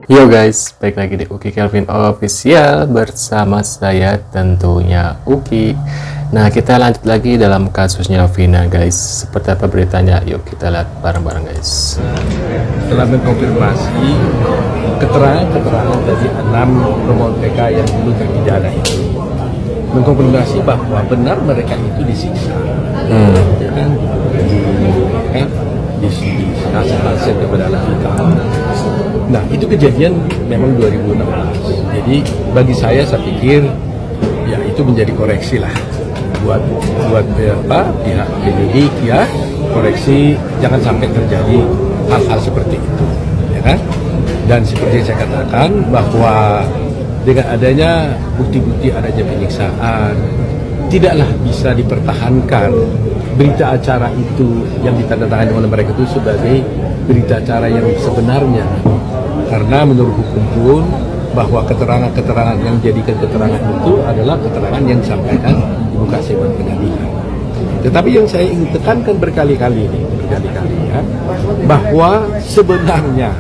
Yo guys, balik lagi di Uki Kelvin Official bersama saya tentunya Uki. Nah, kita lanjut lagi dalam kasusnya Vina guys. Seperti apa beritanya? Yuk kita lihat bareng-bareng guys. Telah mengkonfirmasi keterangan dari 6 pemohon PK yang dulu terpidana itu, mengkonfirmasi bahwa benar mereka itu disiksa, ya kan, dikasih hasil kepada anak kita. Nah, itu kejadian memang 2016. Jadi bagi saya pikir ya itu menjadi koreksi lah buat pihak penyidik, ya, koreksi jangan sampai terjadi hal-hal seperti itu, ya kan? Dan seperti saya katakan bahwa dengan adanya bukti-bukti adanya penyiksaan, tidaklah bisa dipertahankan berita acara itu yang ditandatangani oleh mereka itu sebagai berita acara yang sebenarnya. Karena menurut hukum pun bahwa keterangan-keterangan yang dijadikan keterangan itu adalah keterangan yang disampaikan di muka sidang pengadilan. Tetapi yang saya ingin tekankan berkali-kali ya, bahwa sebenarnya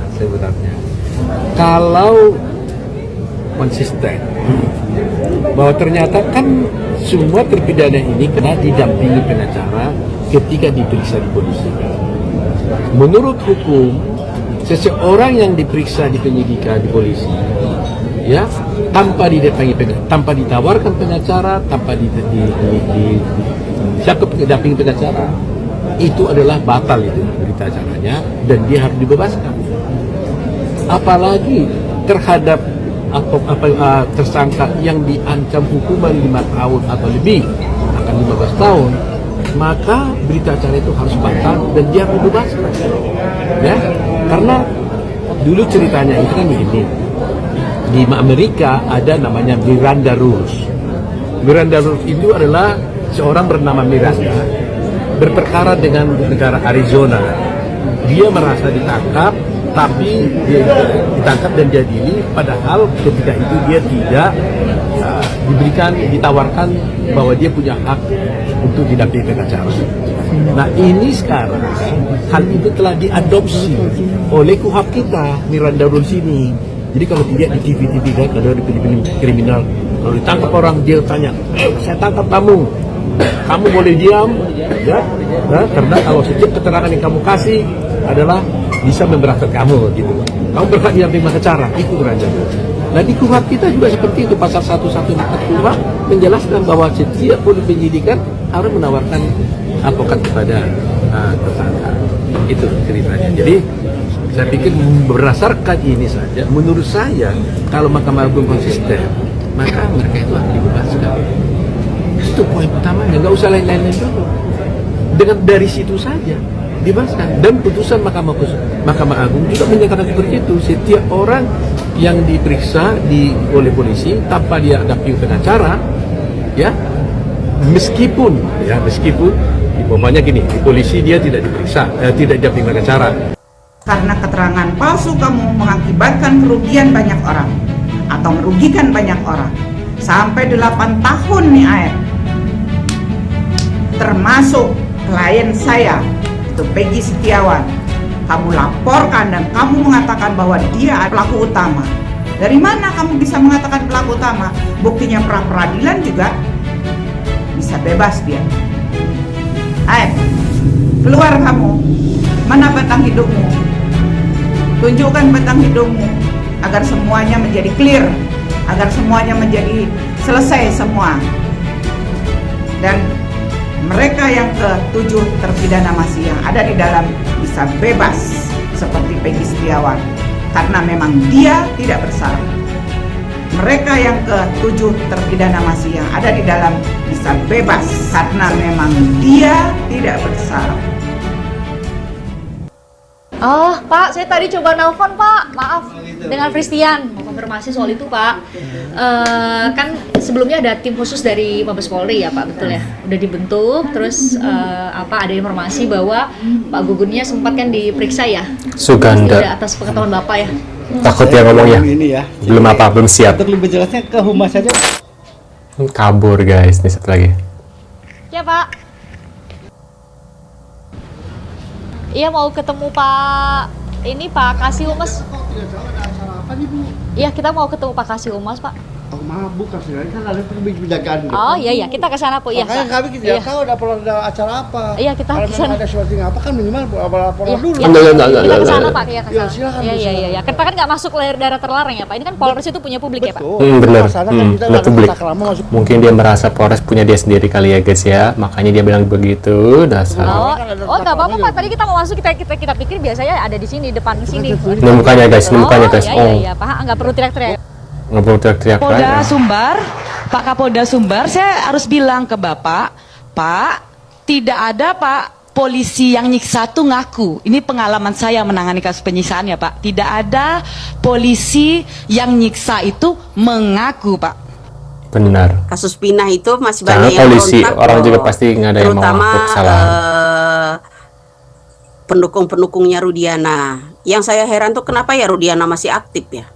kalau konsisten bahwa ternyata kan semua terpidana ini kena didampingi pengacara ketika diperiksa di polisi. Menurut hukum, seseorang yang diperiksa di penyidikan di polisi, ya, tanpa ditawarkan pengacara, tanpa didampingi pengacara, itu adalah batal itu berita acaranya dan dia harus dibebaskan. Apalagi terhadap tersangka yang diancam hukuman 5 tahun atau lebih, akan 15 tahun, maka berita acara itu harus batal dan dia harus dibebaskan, ya. Karena dulu ceritanya itu kan begini, di Amerika ada namanya Miranda Rules. Miranda Rules itu adalah seorang bernama Miranda berperkara dengan negara Arizona. Dia merasa ditangkap, tapi dia ditangkap dan diadili, padahal ketika itu dia tidak ditawarkan bahwa dia punya hak untuk didampingi pengacara. Nah, ini sekarang hal itu telah diadopsi oleh KUHP kita, Miranda Rules ini. Jadi kalau tidak di TV kan, kalau di film kriminal, kalau ditangkap orang dia tanya, saya tangkap kamu boleh diam, ya? Nah, karena kalau setiap keterangan yang kamu kasih adalah bisa memberatkan kamu, gitu. Kamu berhak didampingi pengacara, itu Miranda Rules. Nah, di KUHP kita juga seperti itu, pasal 114 KUHP menjelaskan bahwa setiap polisi penyidikan harus menawarkan advokat kepada tersangka. Itu ceritanya. Jadi saya pikir berdasarkan ini saja, menurut saya kalau Mahkamah Agung konsisten, maka mereka itu harus dibebaskan. Itu poin utamanya, nggak usah lain-lain dulu. Dengan dari situ saja dibebaskan. Dan putusan Mahkamah Agung juga menyatakan seperti itu. Setiap orang yang diperiksa oleh polisi tanpa dia dampingi pengacara, ya, meskipun umpamanya gini, di polisi dia tidak diperiksa, tidak didampingi pengacara. Karena keterangan palsu kamu mengakibatkan kerugian banyak orang atau merugikan banyak orang sampai 8 tahun nih Aep, termasuk klien saya itu Peggy Setiawan, kamu laporkan dan kamu mengatakan bahwa dia pelaku utama. Dari mana kamu bisa mengatakan pelaku utama? Buktinya pra peradilan juga bisa bebas dia. Aep, keluar kamu. Mana batang hidungmu? Tunjukkan batang hidungmu agar semuanya menjadi clear, agar semuanya menjadi selesai semua. Dan mereka yang ke-7 terpidana masih yang ada di dalam bisa bebas seperti Peggy Setiawan karena memang dia tidak bersalah. Mereka yang ke-7 terpidana masih yang ada di dalam bisa bebas karena memang dia tidak bersalah. Oh, Pak, saya tadi coba nelpon, Pak. Maaf, dengan Christian. Mau konfirmasi soal itu, Pak. Kan sebelumnya ada tim khusus dari Mabes Polri ya, Pak, betul ya? Udah dibentuk, terus ada informasi bahwa Pak Gugunnya sempat kan diperiksa ya? Suganda. Tidak atas pengetahuan Bapak ya? Takut ya ngomongnya. Ini ya. Belum siap. Untuk lebih jelasnya ke humas saja. Kabur guys, nih satu lagi. Ya, Pak. Iya, mau ketemu Pak Kasih Humas. tadi Bu? Iya, kita mau ketemu Pak Kasih Humas, Pak. Oh maaf Bu, kasih kan ada penjagaan. Oh iya, kita ke sana, Bu. Iya, Makanya Pak. kami tidak Iya. tahu ada acara apa. Iya, kita Kalau ke memang sana. ada syuting apa kan minimal laporan Iya, dulu. iya. Enggak. Kita ke sana, Pak. Iya, ke Iya, sana. silakan, Iya, Bu, iya, silakan. iya. Kita kan nggak masuk layar daerah terlarang ya, Pak. Ini kan Polres itu punya publik ya, Pak. Bener. Sana kan kita Bener ada publik. kontak lama masuk. Mungkin dia merasa Polres punya dia sendiri kali ya guys ya, makanya dia bilang begitu. Dasar. Oh, nggak apa-apa, Pak. Tadi kita mau masuk, kita pikir biasanya ada di sini, depan sini. Ini mukanya guys, ini mukanya guys. Iya, iya, Pak. Nggak perlu teriak-teriak. Nggak perlu teriak-teriak. Polda Sumbar, Pak Kapolda Sumbar, saya harus bilang ke Bapak, Pak, tidak ada Pak polisi yang nyiksa tuh ngaku. Ini pengalaman saya menangani kasus penyiksaan ya Pak. Tidak ada polisi yang nyiksa itu mengaku Pak. Benar. Kasus pinah itu masih Karena banyak yang polisi, berontak orang loh. juga pasti nggak ada yang mau Terutama ngaku kesalahan. pendukung-pendukungnya Rudiana. Yang saya heran tuh kenapa ya Rudiana masih aktif ya?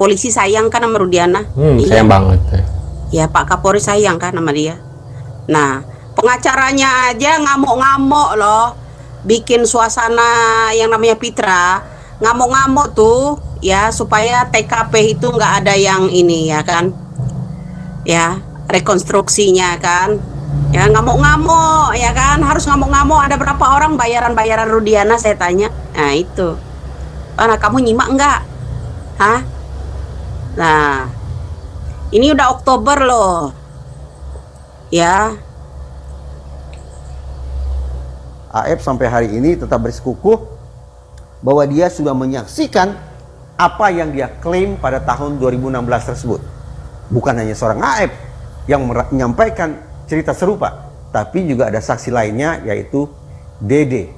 Polisi sayang kan sama Rudiana. Sayang banget. Ya Pak Kapolri sayang kan sama dia. Nah, pengacaranya aja ngamuk-ngamuk loh. Bikin suasana yang namanya Pitra. Ngamuk-ngamuk tuh ya supaya TKP itu nggak ada yang ini ya kan. Ya, rekonstruksinya kan. Ya ngamuk-ngamuk ya kan. Harus ngamuk-ngamuk. Ada berapa orang bayaran-bayaran Rudiana saya tanya. Nah itu. Nah, kamu nyimak nggak? Hah? Nah, ini udah Oktober loh. Ya. AF sampai hari ini tetap bersikukuh bahwa dia sudah menyaksikan apa yang dia klaim pada tahun 2016 tersebut. Bukan hanya seorang AF yang menyampaikan cerita serupa, tapi juga ada saksi lainnya yaitu Dede.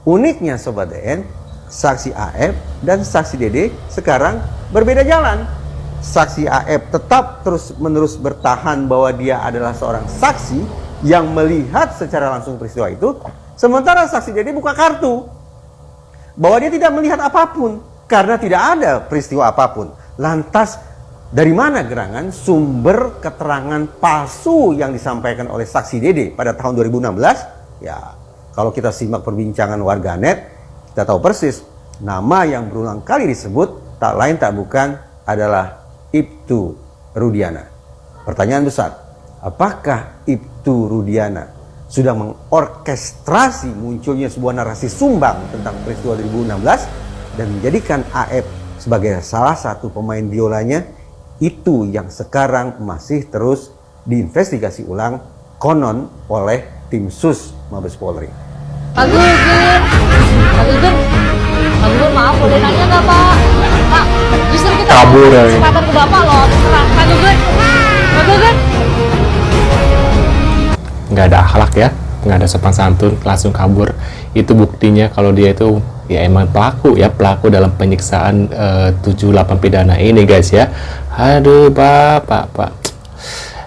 Uniknya Sobat DN, saksi AF dan saksi Dede sekarang berbeda jalan. Saksi AF tetap terus-menerus bertahan bahwa dia adalah seorang saksi yang melihat secara langsung peristiwa itu, sementara saksi Dede buka kartu bahwa dia tidak melihat apapun karena tidak ada peristiwa apapun. Lantas dari mana gerangan sumber keterangan palsu yang disampaikan oleh saksi Dede pada tahun 2016? Ya, kalau kita simak perbincangan warganet, kita tahu persis nama yang berulang kali disebut tak lain tak bukan adalah Ibtu Rudiana. Pertanyaan besar, apakah Ibtu Rudiana sudah mengorkestrasi munculnya sebuah narasi sumbang tentang peristiwa 2016 dan menjadikan AF sebagai salah satu pemain biolanya? Itu yang sekarang masih terus diinvestigasi ulang konon oleh tim sus Mabes Polri. Pak Gugum, maaf boleh nanya nggak Pak? Pak, justru kita Kabur ya. kesempatan ke Bapak loh, terserah. Pak Gugum. Nggak ada akhlak ya, nggak ada sopan santun, langsung kabur. Itu buktinya kalau dia itu ya emang pelaku dalam penyiksaan 7-8 pidana ini guys ya. Aduh Pak.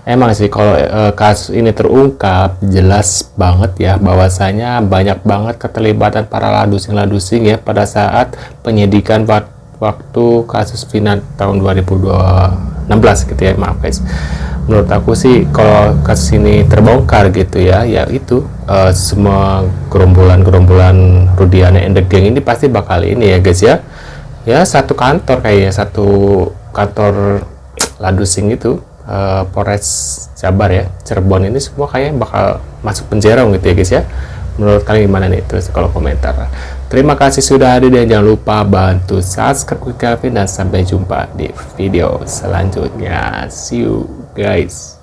Emang sih kalau kasus ini terungkap jelas banget ya bahwasanya banyak banget keterlibatan para ladusing ya pada saat penyidikan waktu kasus Vina tahun 2016 gitu ya, maaf guys. Menurut aku sih kalau kasus ini terbongkar gitu ya itu semua gerombolan Rudiana and the Gang ini pasti bakal ini ya guys ya satu kantor kayaknya, satu kantor ladusing itu Polres Jabar ya, Cirebon ini semua kayaknya bakal masuk penjara gitu ya guys ya. Menurut kalian gimana nih? Tulis di kolom komentar. Terima kasih sudah hadir dan jangan lupa bantu subscribe Quick Kelvin dan sampai jumpa di video selanjutnya. See you guys.